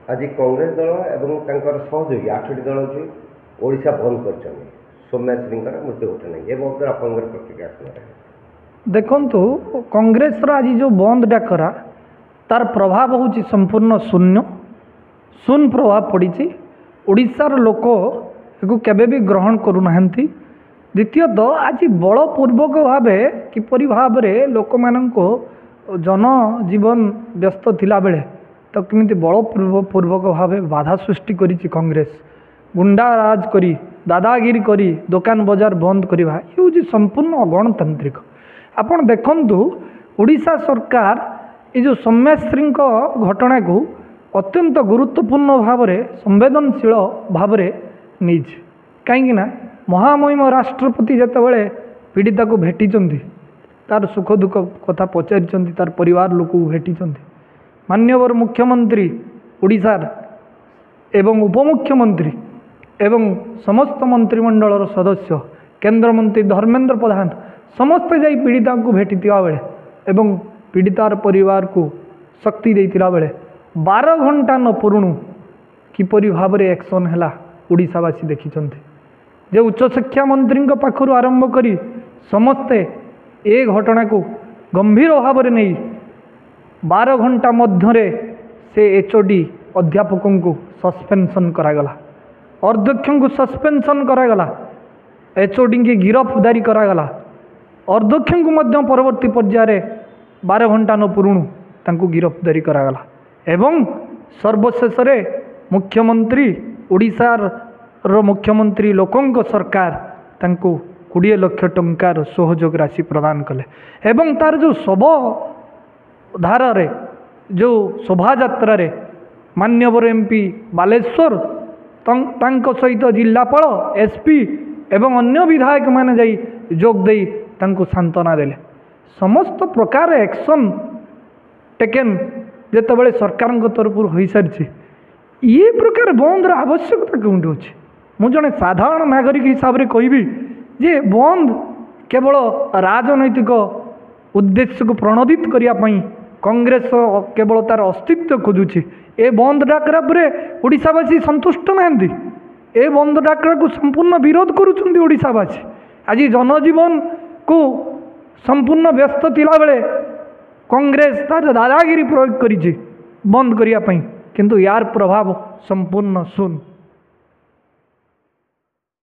आज कांग्रेस दल एवं सहयोगी 8टी दल अच्छी ओडिशा बंद कर सौम्याश्री मृत्यु घटना ये बहुत आप प्रतिक्रिया देखु कांग्रेस आज जो बंद डाकरा तार प्रभाव हूँ संपूर्ण शून्य प्रभाव पड़ी ओडिशार लोक केबे भी ग्रहण करूना। द्वितीयत आज बलपूर्वक भाव किपरि भाव लोक मानक जनजीवन व्यस्त थिला बेले तो किमिति बलपूर्वक भाव बाधा सृष्टि करिछि कांग्रेस गुंडाराज करी दादागिरी करी दुकान बजार बंद करवा ये हूँ संपूर्ण अगणतांत्रिक। आपण देखंतु ओडिशा सरकार ये जो सौम्याश्री घटना को अत्यंत गुरुत्वपूर्ण भाव संवेदनशील भाव नहीं कहीं महामहिम राष्ट्रपति जितेबाला पीड़िता को भेटी तार सुख दुख कथा पचारि तार परिवार लोक भेटी माननीय मुख्यमंत्री ओडिशार एवं उपमुख्यमंत्री एवं समस्त मंत्रिमंडल सदस्य केंद्र मंत्री धर्मेंद्र प्रधान समस्ते जाई पीड़िता को भेटी बेले एवं पीड़ितार परिवार को शक्ति देता बेले 12 घंटा न पुरुणु किपरि भाव एक्शन है ओडिशावासी देखी जे उच्च शिक्षा मंत्री पाखर आरंभ करी समस्ते ए घटना को गंभीर भाव में नहीं 12 घंटा मध्य से एचओडी अध्यापकों को सस्पेंशन करागला अध्यक्ष को सस्पेंशन करागला एचओडी की गिरफ्तारी करागला अध्यक्ष को मध्य परवर्ती पर्याय 12 घंटा न पुरुणु तांको गिरफ्तारी करागला एवं सर्वशेष मुख्यमंत्री ओडिशार मुख्यमंत्री लोकों सरकार तांको 20 लाख टंकार सहयोग राशि प्रदान कले एवं तार जो शव धारा जो शोभा यात्रा मान्यवर एमपी बालेश्वर तांको सहित जिलापाल एसपी एवं अन्य विधायक माने जाई जोग देई तांको सांत्वना देले समस्त प्रकार एक्शन टेकन जेतेबेले सरकार तरफ हो सारी ये प्रकार बंदर आवश्यकता क्यों अच्छे मु जड़े साधारण नागरिक हिसाब से कहबी जे बंद केवल राजनैतिक उद्देश्य को प्रणोदित करने कांग्रेस केवल तार अस्तित्व खोजुची ए बंद डाकरा पर ओडिशावासी संतुष्ट नहांती ए बंद डाकरा को संपूर्ण विरोध करुछंती ओडिशावासी आज जनजीवन को संपूर्ण व्यस्त थिला बेले कांग्रेस तार दादागिरी प्रयोग करिछि बंद करिया पई किंतु यार प्रभाव संपूर्ण शून्य।